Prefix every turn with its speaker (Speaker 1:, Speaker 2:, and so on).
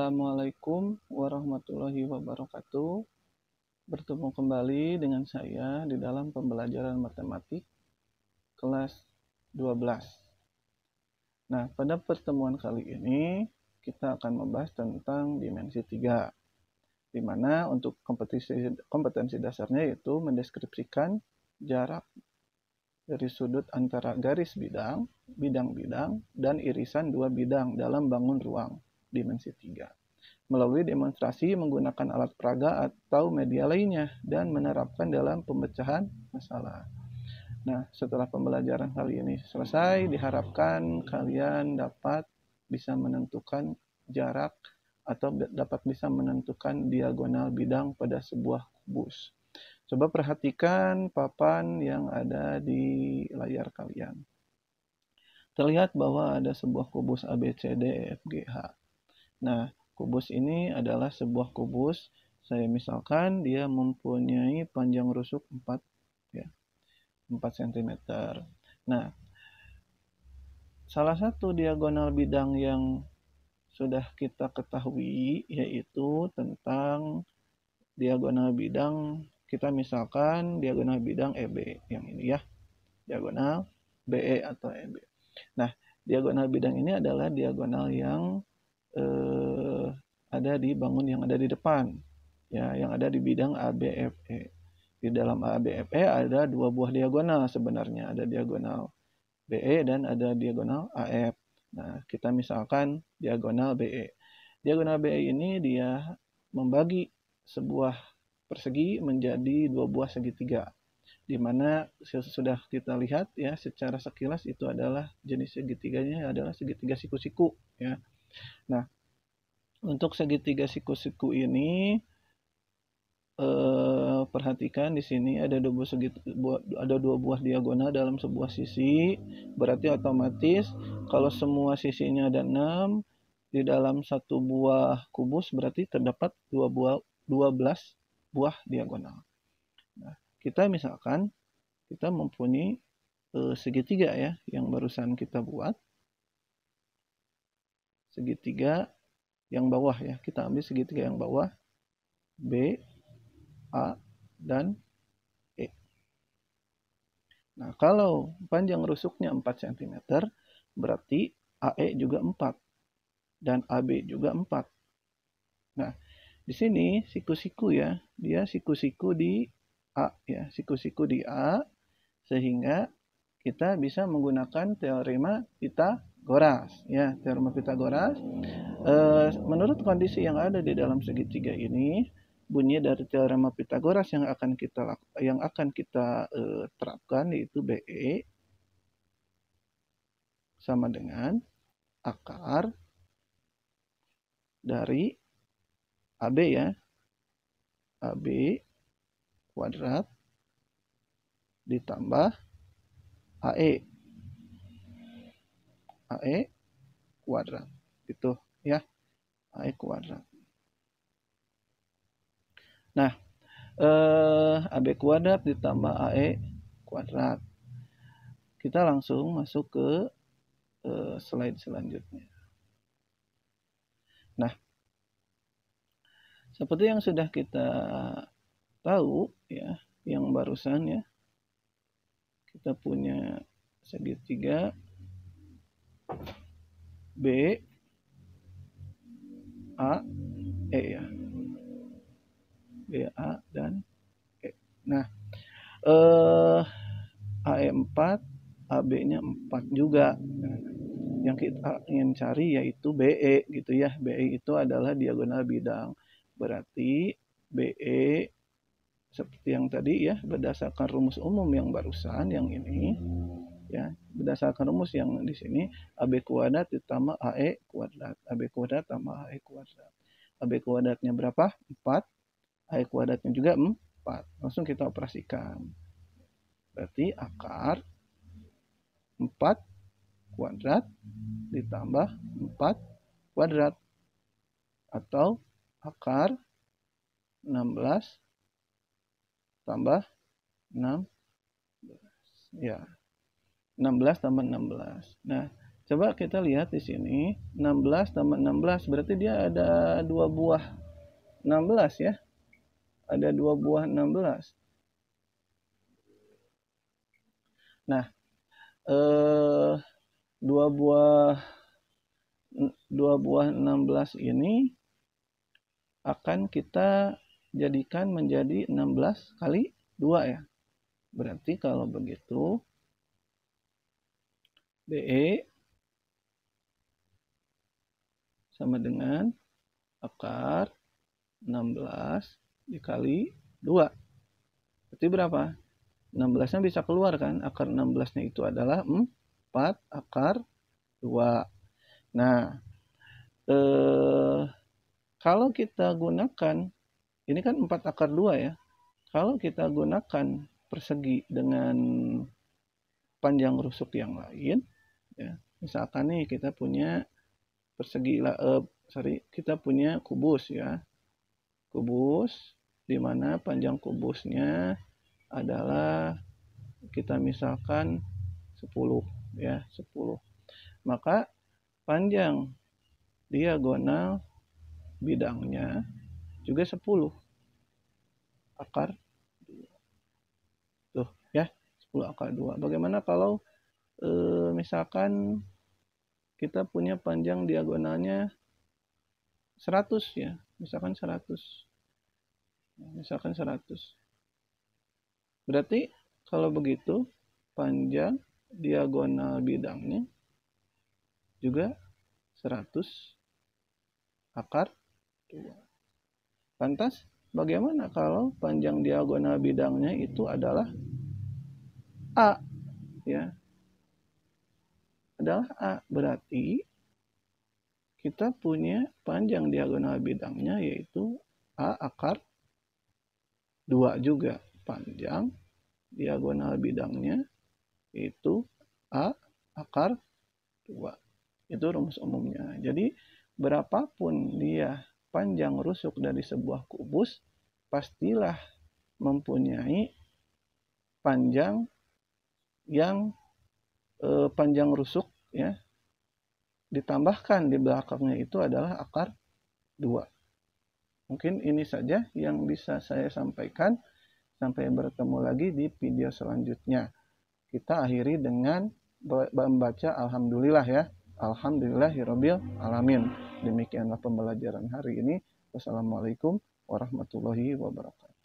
Speaker 1: Assalamualaikum warahmatullahi wabarakatuh. Bertemu kembali dengan saya di dalam pembelajaran matematik kelas 12. Nah, pada pertemuan kali ini kita akan membahas tentang dimensi 3, di mana untuk kompetensi dasarnya yaitu mendeskripsikan jarak dari sudut antara garis bidang, dan irisan dua bidang dalam bangun ruang dimensi 3. Melalui demonstrasi menggunakan alat peraga atau media lainnya dan menerapkan dalam pemecahan masalah. Nah, setelah pembelajaran kali ini selesai, diharapkan kalian dapat bisa menentukan jarak atau dapat bisa menentukan diagonal bidang pada sebuah kubus. Coba perhatikan papan yang ada di layar kalian. Terlihat bahwa ada sebuah kubus ABCD EFGH. Nah, kubus ini adalah sebuah kubus, saya misalkan dia mempunyai panjang rusuk 4 cm. Nah, salah satu diagonal bidang yang sudah kita ketahui yaitu tentang diagonal bidang, kita misalkan diagonal bidang EB yang ini ya, diagonal BE atau EB. Nah, diagonal bidang ini adalah diagonal yang ada di bangun yang ada di depan, ya, yang ada di bidang ABFE. Di dalam ABFE ada dua buah diagonal sebenarnya, ada diagonal BE dan ada diagonal AF. Nah, kita misalkan diagonal BE. Diagonal BE ini dia membagi sebuah persegi menjadi dua buah segitiga, di mana sudah kita lihat ya secara sekilas itu adalah jenis segitiganya adalah segitiga siku-siku ya. Nah, untuk segitiga siku-siku ini perhatikan di sini ada dua buah diagonal dalam sebuah sisi, berarti otomatis kalau semua sisinya ada 6 di dalam satu buah kubus berarti terdapat 12 buah diagonal. Nah, kita misalkan kita mempunyai segitiga ya yang barusan kita buat. Segitiga yang bawah ya, kita ambil segitiga yang bawah B, A, dan E. Nah, kalau panjang rusuknya 4 cm, berarti AE juga 4 dan AB juga 4. Nah, di sini siku-siku ya, dia siku-siku di A ya, siku-siku di A, sehingga kita bisa menggunakan teorema Pitagoras ya, teorema Pitagoras. Menurut kondisi yang ada di dalam segitiga ini, bunyi dari teorema Pitagoras yang akan kita terapkan yaitu BE sama dengan akar dari AB ya, AB kuadrat ditambah AE kuadrat gitu ya, AE kuadrat. Nah, AB kuadrat ditambah AE kuadrat. Kita langsung masuk ke slide selanjutnya. Nah, seperti yang sudah kita tahu ya, yang barusan ya, kita punya segitiga B, A, E ya. B, A, dan E. Nah, AE 4, AB-nya 4 juga. Nah, yang kita ingin cari yaitu BE gitu ya. BE itu adalah diagonal bidang. Berarti BE seperti yang tadi ya, berdasarkan rumus umum yang barusan yang ini ya, berdasarkan rumus yang di sini AB kuadrat ditambah AE kuadrat. AB kuadrat tambah AE kuadrat. AB kuadratnya berapa? 4. AE kuadratnya juga 4. Langsung kita operasikan. Berarti akar 4 kuadrat ditambah 4 kuadrat atau akar 16 tambah 16 ya, 16 tambah 16. Nah, Coba kita lihat di sini, 16 tambah 16 berarti dia ada 2 buah 16 ya. Ada 2 buah 16. Nah, 2 buah 16 ini akan kita jadikan menjadi 16 kali 2 ya. Berarti kalau begitu BE sama dengan akar 16 dikali 2. Berarti berapa? 16-nya bisa keluar kan? Akar 16-nya itu adalah 4 akar 2. Nah, kalau kita gunakan, ini kan 4 akar 2 ya. Kalau kita gunakan persegi dengan panjang rusuk yang lain, ya, misalkan nih kita punya kita punya kubus ya. Kubus di mana panjang kubusnya adalah kita misalkan 10 ya, 10. Maka panjang diagonal bidangnya juga 10 akar 2. Tuh ya, 10 akar 2. Bagaimana kalau misalkan kita punya panjang diagonalnya 100 ya, misalkan 100. Misalkan 100. Berarti kalau begitu panjang diagonal bidangnya juga 100 akar 2. Lantas bagaimana kalau panjang diagonal bidangnya itu adalah A ya? Adalah A, berarti kita punya panjang diagonal bidangnya yaitu A akar 2 juga. Panjang diagonal bidangnya yaitu A akar 2. Itu rumus umumnya. Jadi berapapun dia panjang rusuk dari sebuah kubus, pastilah mempunyai panjang yang panjang rusuk ya, ditambahkan di belakangnya itu adalah akar 2. Mungkin ini saja yang bisa saya sampaikan. Sampai bertemu lagi di video selanjutnya. Kita akhiri dengan membaca alhamdulillah ya. Alhamdulillahirabbil alamin. Demikianlah pembelajaran hari ini. Wassalamualaikum warahmatullahi wabarakatuh.